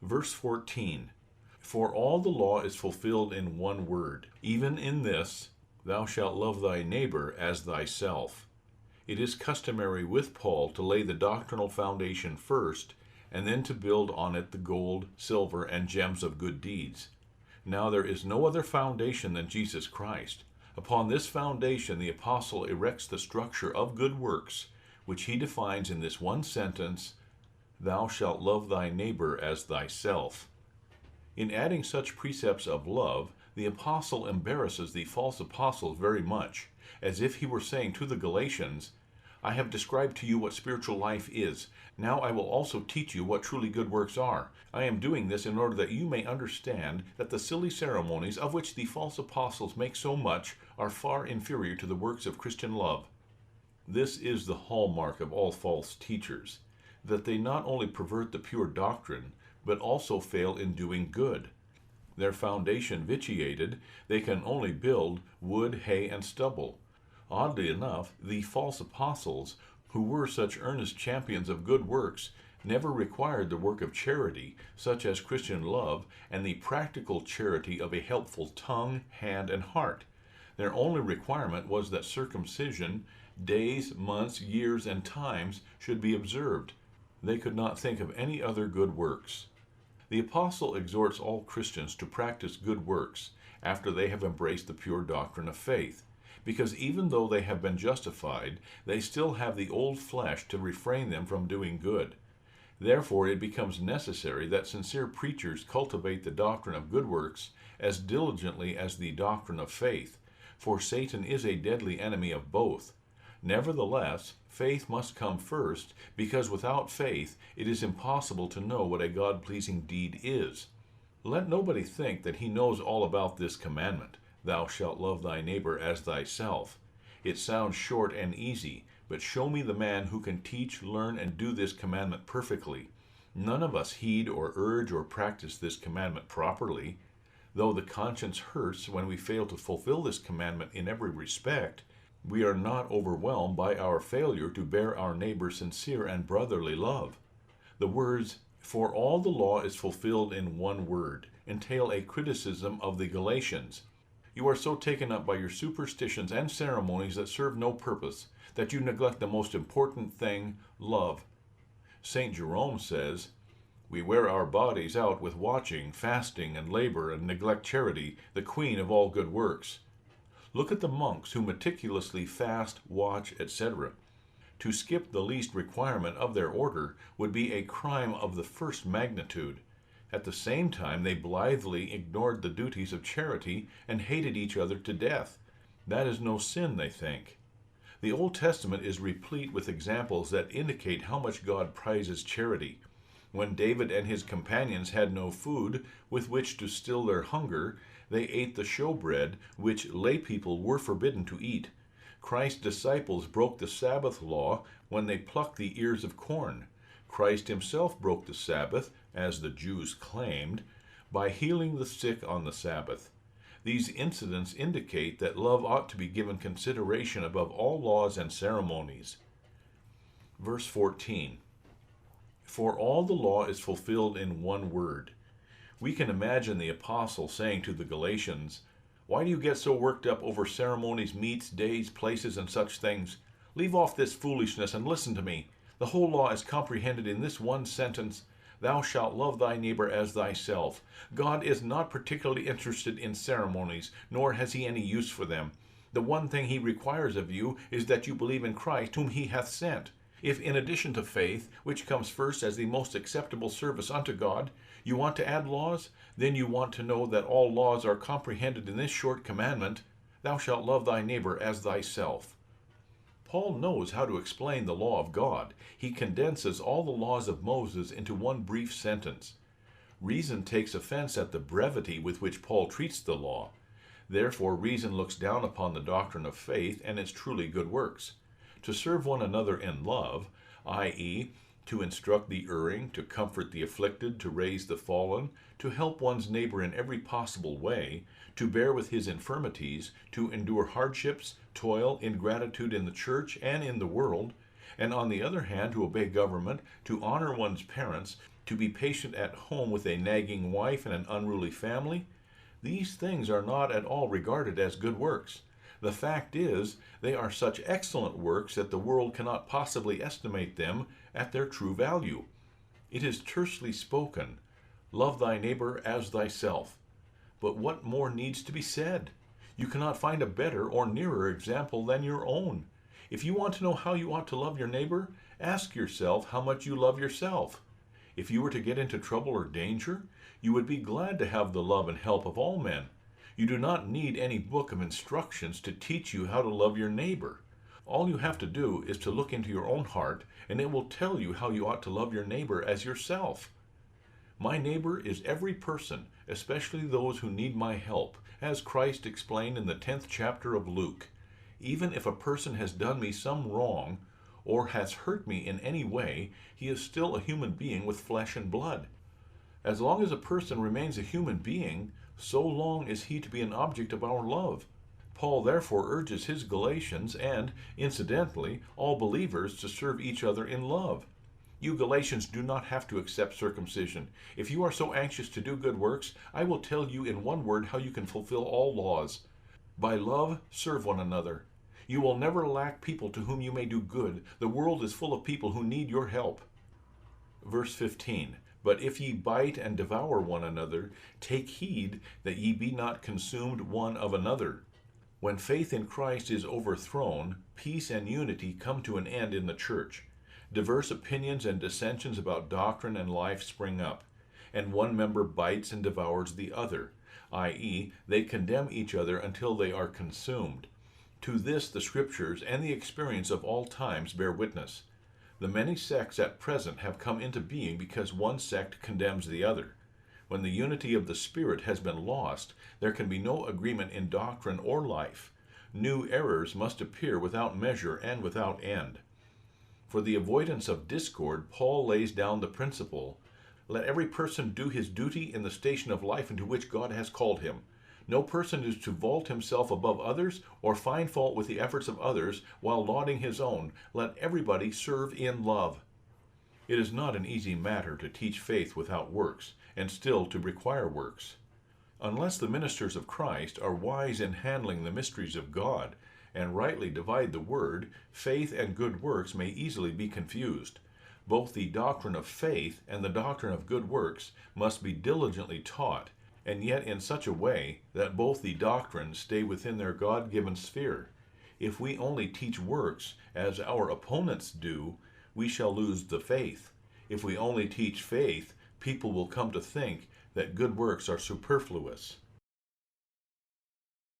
Verse 14, For all the law is fulfilled in one word, even in this, thou shalt love thy neighbor as thyself. It is customary with Paul to lay the doctrinal foundation first, and then to build on it the gold, silver, and gems of good deeds. Now there is no other foundation than Jesus Christ. Upon this foundation the apostle erects the structure of good works, which he defines in this one sentence, Thou shalt love thy neighbor as thyself. In adding such precepts of love, the apostle embarrasses the false apostles very much, as if he were saying to the Galatians, I have described to you what spiritual life is. Now I will also teach you what truly good works are. I am doing this in order that you may understand that the silly ceremonies of which the false apostles make so much are far inferior to the works of Christian love. This is the hallmark of all false teachers, that they not only pervert the pure doctrine, but also fail in doing good. Their foundation vitiated, they can only build wood, hay, and stubble. Oddly enough, the false apostles, who were such earnest champions of good works, never required the work of charity, such as Christian love, and the practical charity of a helpful tongue, hand, and heart. Their only requirement was that circumcision, days, months, years, and times, should be observed. They could not think of any other good works. The apostle exhorts all Christians to practice good works after they have embraced the pure doctrine of faith, because even though they have been justified, they still have the old flesh to refrain them from doing good. Therefore it becomes necessary that sincere preachers cultivate the doctrine of good works as diligently as the doctrine of faith, for Satan is a deadly enemy of both. Nevertheless, faith must come first, because without faith it is impossible to know what a God-pleasing deed is. Let nobody think that he knows all about this commandment, Thou shalt love thy neighbor as thyself. It sounds short and easy, but show me the man who can teach, learn, and do this commandment perfectly. None of us heed or urge or practice this commandment properly. Though the conscience hurts when we fail to fulfill this commandment in every respect, we are not overwhelmed by our failure to bear our neighbor sincere and brotherly love. The words, For all the law is fulfilled in one word, entail a criticism of the Galatians. You are so taken up by your superstitions and ceremonies that serve no purpose, that you neglect the most important thing, love. St. Jerome says, We wear our bodies out with watching, fasting, and labor, and neglect charity, the queen of all good works. Look at the monks who meticulously fast, watch, etc. To skip the least requirement of their order would be a crime of the first magnitude. At the same time, they blithely ignored the duties of charity and hated each other to death. That is no sin, they think. The Old Testament is replete with examples that indicate how much God prizes charity. When David and his companions had no food with which to still their hunger, they ate the showbread, which lay people were forbidden to eat. Christ's disciples broke the Sabbath law when they plucked the ears of corn. Christ himself broke the Sabbath, as the Jews claimed, by healing the sick on the Sabbath. These incidents indicate that love ought to be given consideration above all laws and ceremonies. Verse 14, For all the law is fulfilled in one word. We can imagine the apostle saying to the Galatians, Why do you get so worked up over ceremonies, meats, days, places, and such things? Leave off this foolishness and listen to me. The whole law is comprehended in this one sentence, Thou shalt love thy neighbor as thyself. God is not particularly interested in ceremonies, nor has he any use for them. The one thing he requires of you is that you believe in Christ, whom he hath sent. If in addition to faith, which comes first as the most acceptable service unto God, you want to add laws, then you want to know that all laws are comprehended in this short commandment, Thou shalt love thy neighbor as thyself. Paul knows how to explain the law of God. He condenses all the laws of Moses into one brief sentence. Reason takes offense at the brevity with which Paul treats the law. Therefore, reason looks down upon the doctrine of faith and its truly good works. To serve one another in love, i.e., to instruct the erring, to comfort the afflicted, to raise the fallen, to help one's neighbor in every possible way, to bear with his infirmities, to endure hardships, toil, ingratitude in the church and in the world, and on the other hand to obey government, to honor one's parents, to be patient at home with a nagging wife and an unruly family, these things are not at all regarded as good works. The fact is, they are such excellent works that the world cannot possibly estimate them at their true value. It is tersely spoken, "Love thy neighbor as thyself." But what more needs to be said? You cannot find a better or nearer example than your own. If you want to know how you ought to love your neighbor, ask yourself how much you love yourself. If you were to get into trouble or danger, you would be glad to have the love and help of all men. You do not need any book of instructions to teach you how to love your neighbor. All you have to do is to look into your own heart, and it will tell you how you ought to love your neighbor as yourself. My neighbor is every person, especially those who need my help, as Christ explained in the 10th chapter of Luke. Even if a person has done me some wrong, or has hurt me in any way, he is still a human being with flesh and blood. As long as a person remains a human being, so long is he to be an object of our love. Paul therefore urges his Galatians and, incidentally, all believers to serve each other in love. You Galatians do not have to accept circumcision. If you are so anxious to do good works, I will tell you in one word how you can fulfill all laws. By love, serve one another. You will never lack people to whom you may do good. The world is full of people who need your help. Verse 15. But if ye bite and devour one another, take heed that ye be not consumed one of another. When faith in Christ is overthrown, peace and unity come to an end in the church. Diverse opinions and dissensions about doctrine and life spring up, and one member bites and devours the other, i.e., they condemn each other until they are consumed. To this the Scriptures and the experience of all times bear witness. The many sects at present have come into being because one sect condemns the other. When the unity of the Spirit has been lost, there can be no agreement in doctrine or life. New errors must appear without measure and without end. For the avoidance of discord, Paul lays down the principle, "Let every person do his duty in the station of life into which God has called him. No person is to vault himself above others or find fault with the efforts of others while lauding his own. Let everybody serve in love." It is not an easy matter to teach faith without works, and still to require works. Unless the ministers of Christ are wise in handling the mysteries of God and rightly divide the word, faith and good works may easily be confused. Both the doctrine of faith and the doctrine of good works must be diligently taught, and yet in such a way that both the doctrines stay within their God-given sphere. If we only teach works, as our opponents do, we shall lose the faith. If we only teach faith, people will come to think that good works are superfluous.